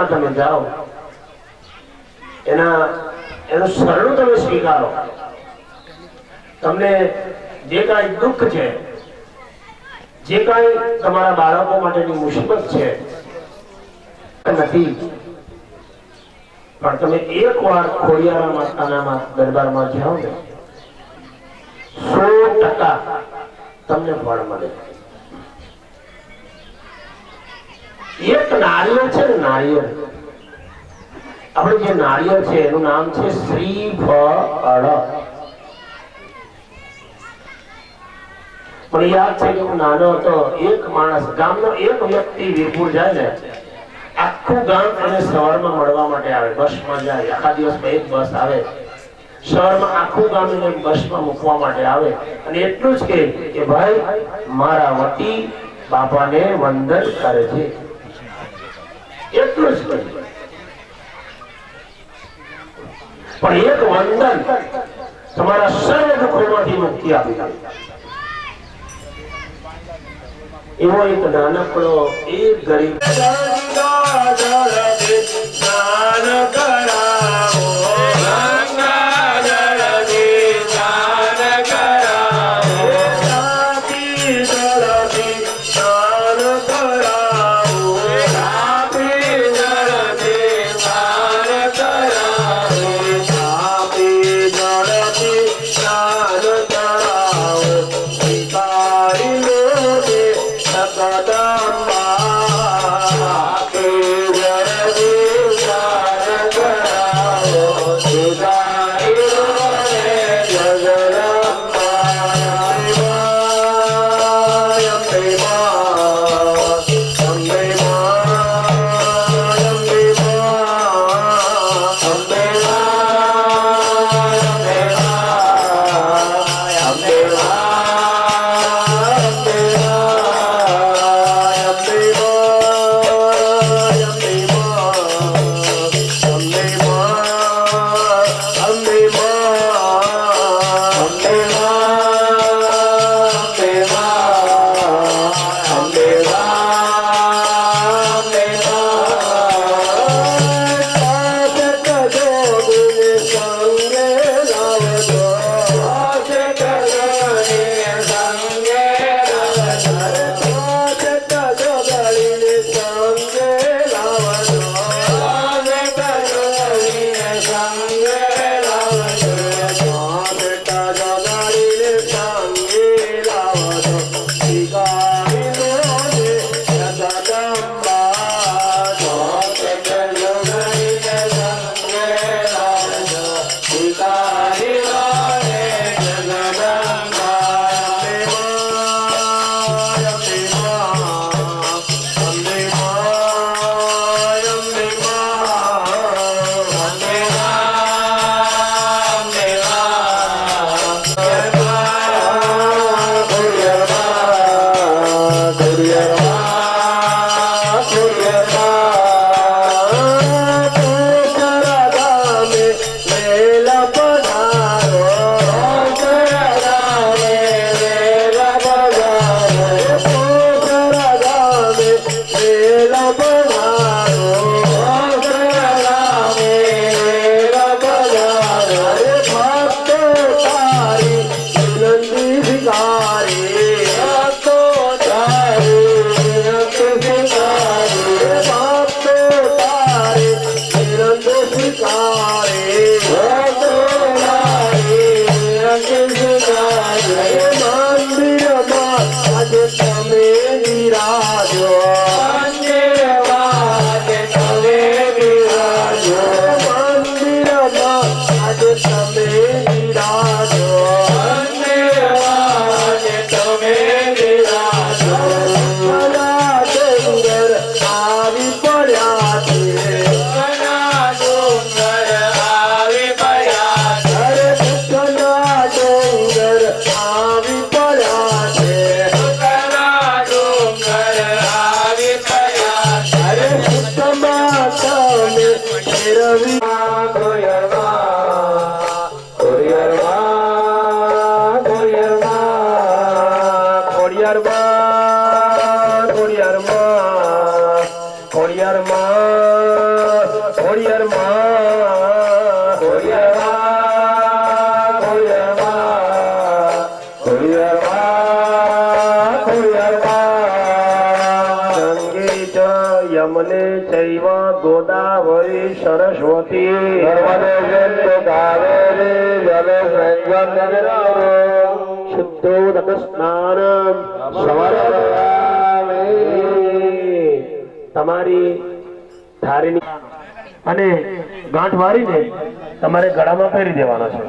તમે જાઓ એનું શરણું તમે સ્વીકારો. તમને જે કાંઈ દુઃખ છે, જે કાંઈ તમારા બાળકો માટેની મુસીબત છે નથી, પણ તમે એકવાર ખોડિયાર માતાના દરબારમાં જાઓ ને 100% તમને ફળ મળે. એક નારિયેળ છે ને, નારિયેળ, આપણે જે નારિયેળ છે એનું નામ છે શ્રીફળ. પણ યાદ છે કે હું નાનો હતો, એક માણસ, ગામનો એક વ્યક્તિ વીરપુર જાય ને, આખું ગામ એને સવારમાં મળવા માટે આવે, બસમાં જાય, આખા દિવસમાં એક બસ આવે, સવારમાં આખું ગામ એને બસમાં મૂકવા માટે આવે, અને એટલું જ કે ભાઈ મારા વતી બાપાને વંદન કરે છે, એટલું જ કહે. પણ એક વંદન તમારા સર્વ દુઃખોમાંથી મુક્તિ આપી દે. એવો એક નાનકડો એક ગરીબ યમને ચૈવ ગોદાવરી સરસ્વતી શુદ્ધોદક સ્નાનમ તમારી ધારીની અને ગાંઠ મારીને તમારે ગળામાં પહેરી દેવાનો છે.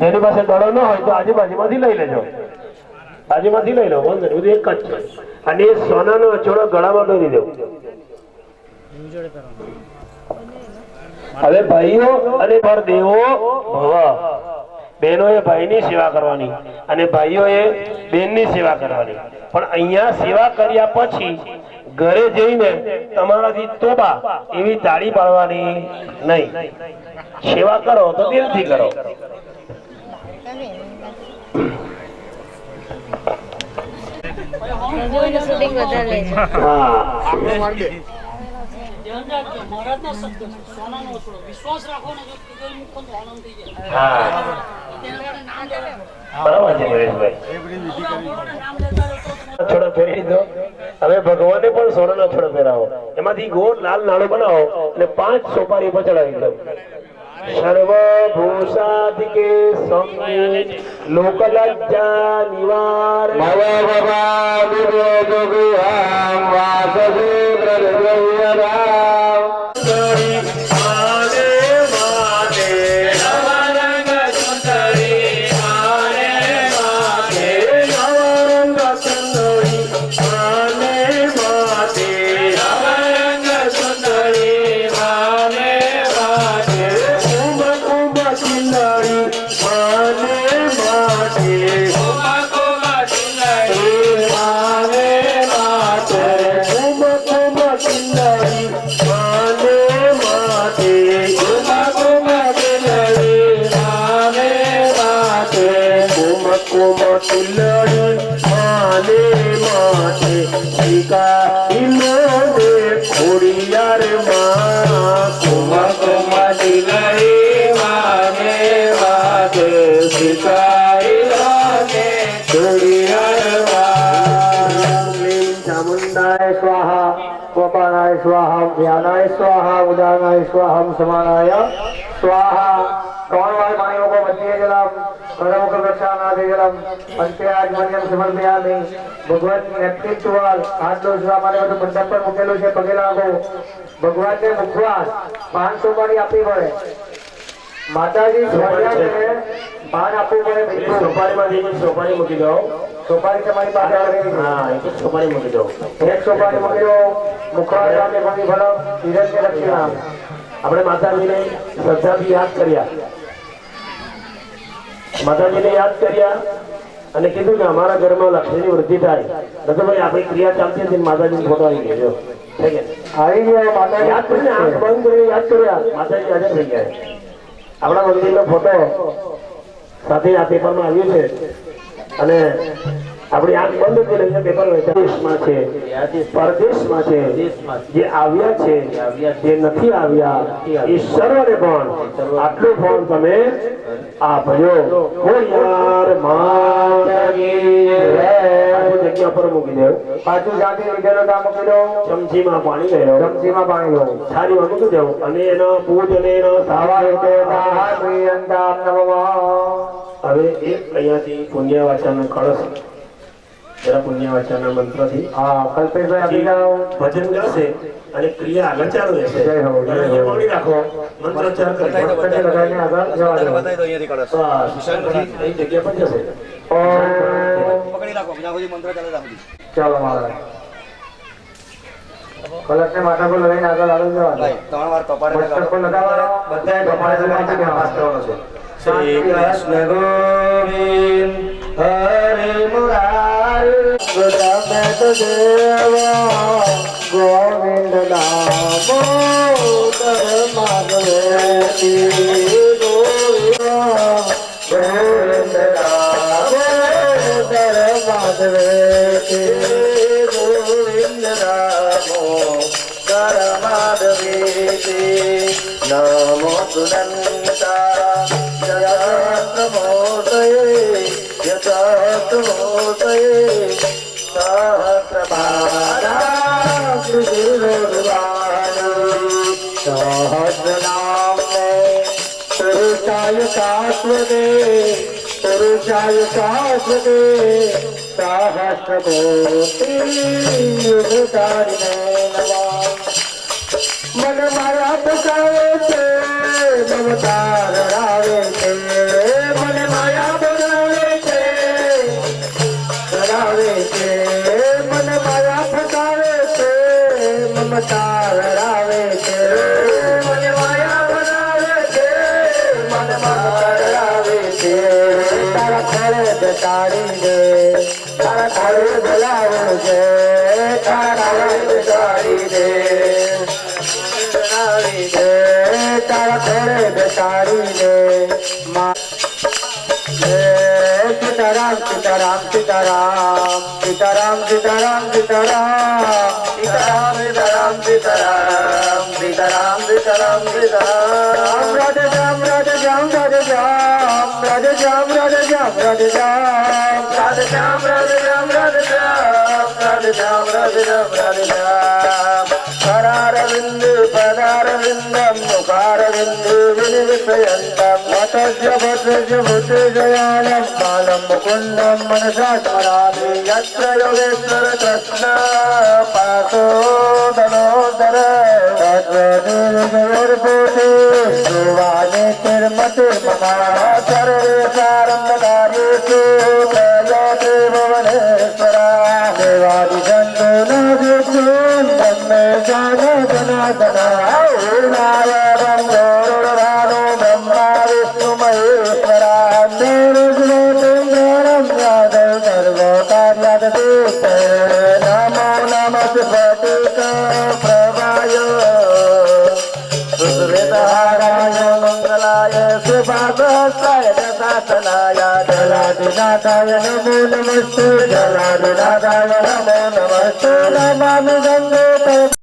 જેની પાસે ગળો ન હોય તો આજુબાજુમાંથી લઈ લેજો, બાજુમાંથી લઈ લો, બધું એક જ છે. અને સોનાનો અચોડો ગળામાં પહેરી દેવો. હવે ભાઈઓ અને દેવો ભવ, બહેનોએ ભાઈની સેવા કરવાની અને ભાઈઓએ બહેનની સેવા કરવાની. પણ અહીંયા સેવા કર્યા પછી ઘરે જઈને તમારાથી તોબા એવી તાળી પાડવાની નહીં. સેવા કરો તો દિલથી કરો. છોડો ફેરવી દો. હવે ભગવાને પણ સોનાનો છોડો ફેરાવો, એમાંથી ગોળ લાલ નાળો બનાવો અને 5 સોપારી પર ચડાવી દો. સર્વભૂષાધિકે સંગે લોકલજ્જા નિવાર स्वाहाय स्वाहा ध्यानाय स्वाहा उदानाय स्वाहा समानाय स्वाहा कौन वाले पानियों को मध्य जलम करमुख वृक्षानादि जलम पंचायतमन्यम समर्पयामि. भगवान नेतृत्व हाथ लो हमारे બધું મંડપ પર મૂકેલું છે, પગે લાગો. ભગવાનને મુખવાસ 500 પાણી આપવી પડે. માતાજી સ્વર્યા છે પાન આપવું પડે પેલી બિલકુલ સોપારીમાં સોપારી મૂકી દો. સોપારી તમારી પાસે આવી છે. હા, એક જ સોપારી મૂકી દો. એક સોપારી મૂક્યો મુખવાસ સામે ભણી ફળ હિરણ્ય દક્ષિણા આપણે માતાજીને શ્રદ્ધાથી યાદ કર્યા, માતાજીને યાદ કર્યા અને કીધું કે અમારા ઘરમાં લક્ષ્મીની વૃદ્ધિ થાય. તો ભાઈ આપણી ક્રિયા ચાલતી હતી, માતાજીનો ફોટો આવી ગયો. થઈ ગયા આવી ગયા માતાજી યાદ કરીને આંખ બંધ કરીને યાદ કર્યા, માતાજી હાજર થઈ ગયા. આપણા મંદિરનો ફોટો સાથે આ પેપરમાં આવ્યું છે અને આપણી આંખ બંધ કરી લઈને પેપર દેશમાં છે, પરદેશમાં છે, જે આવ્યા છે, જે નથી આવ્યા, એ સર્વને પણ આટલું ફોન તમે આપજો. યાર જગ્યા પર મૂકી દેવ. પાછું જાતિ લીધેલો ત્યાં મૂકી દો ચમચીમાં પાણી લેવો, ચમચીમાં પાણી લો થાળીમાં મૂકી દેવું અને એનો પૂજ અને એનો સાવા રીતે પ્રિયંતા નમઃ હવે એક અહીંયાથી પુણ્ય વાચનનો કળશ જરા પુણ્ય વાચનના મંત્રથી હા કલ્પેશભાઈ આપી જાઓ ભજન કરશે અને ક્રિયા આગળ ચાલુ રહેશે. જય હો, જય હો. અહીંયા પાણી રાખો, મંત્રોચ્ચાર કરી પકડી લગાવીને આગળ જવા દો. બસ, એ જગ્યા પર જશે. ઓમ. પકડી રાખો બીજા બધી મંત્ર ચાલે રાખો. ચાલો મહારાજ કલશને માથા પર લગાવીને આગળ જવા દો. 3 વાર કપાળે મસ્તક પર લગાવવાનો બધાએ કપાળે લગાવી દેવાનો. શ્રી કૃષ્ણ ગોવિંદ હરે મુરારી ગોવિંદ નામો ગોવિંદ ગોવિંદ રામો નમો સુનંતા જગન્મોદયે યથાત્મોદયે પુરુષાય શાશ્વતે પુરુષાય શાશ્વતે સહસ્રકોટિ યુગધારિણે નમઃ. મન મારા પકાવે છે મમતા રડાવે છે, મન માયા બનાવે છે રડાવે છે, મન માયા ફસાવે છે મમતા રડાવે છે, મન માયા બનાવે છે મમતા રડાવે છે. તારા ખોળે બેસાડી દે, તારા ખોળે બોલાવે છે, તારા ખોળે બેસાડી દે તારા ખોળે બેસાડી દે. સીતારામ સીતારામ સીતારામ સીતારામ સીતારામ સીતારામ સીતારામ સીતારામ સીતારામ સીતારામ સીતારામ સીતારામ રાધે શ્યામ રાધે શ્યામ રાધે શ્યામ રાધે શ્યામ રાધે શ્યામ રાધે શ્યામ રાધે શ્યામ રાધે શ્યામ રાધે શ્યામ રાધે શ્યામ રાધે શ્યામ રાધે શ્યામ. करारविंद पदारविंदम मुखारविंद विनिविषयन्तम वतस्य भद्रस्य भूतेजयानं बालं मुकुन्दं मनसा स्मरामि यत्र योगेश्वर कृष्ण पासो धनोदर तद्वदेवयोर्भूते ध्रुवाणि तिर्मतिर्ममा सर्वेषां ददारेषु प्रयते भुवनेश्वरा देवादिशन्तु न विष्णुं ब्रह्मे जनार्दना नाय ब्रह्मोरुरानो ब्रह्मा विष्णु महेश्वरा निर्गुणं यादव सर्वकार्यादते नमो नमः स्फटिक प्रभाय सुहृदहाराय मंगलाय सुभागस्ताय दशासनाय जलादिनाथाय नमो नमस्ते जलादिनाथाय नमो नमस्ते नमामि गंगे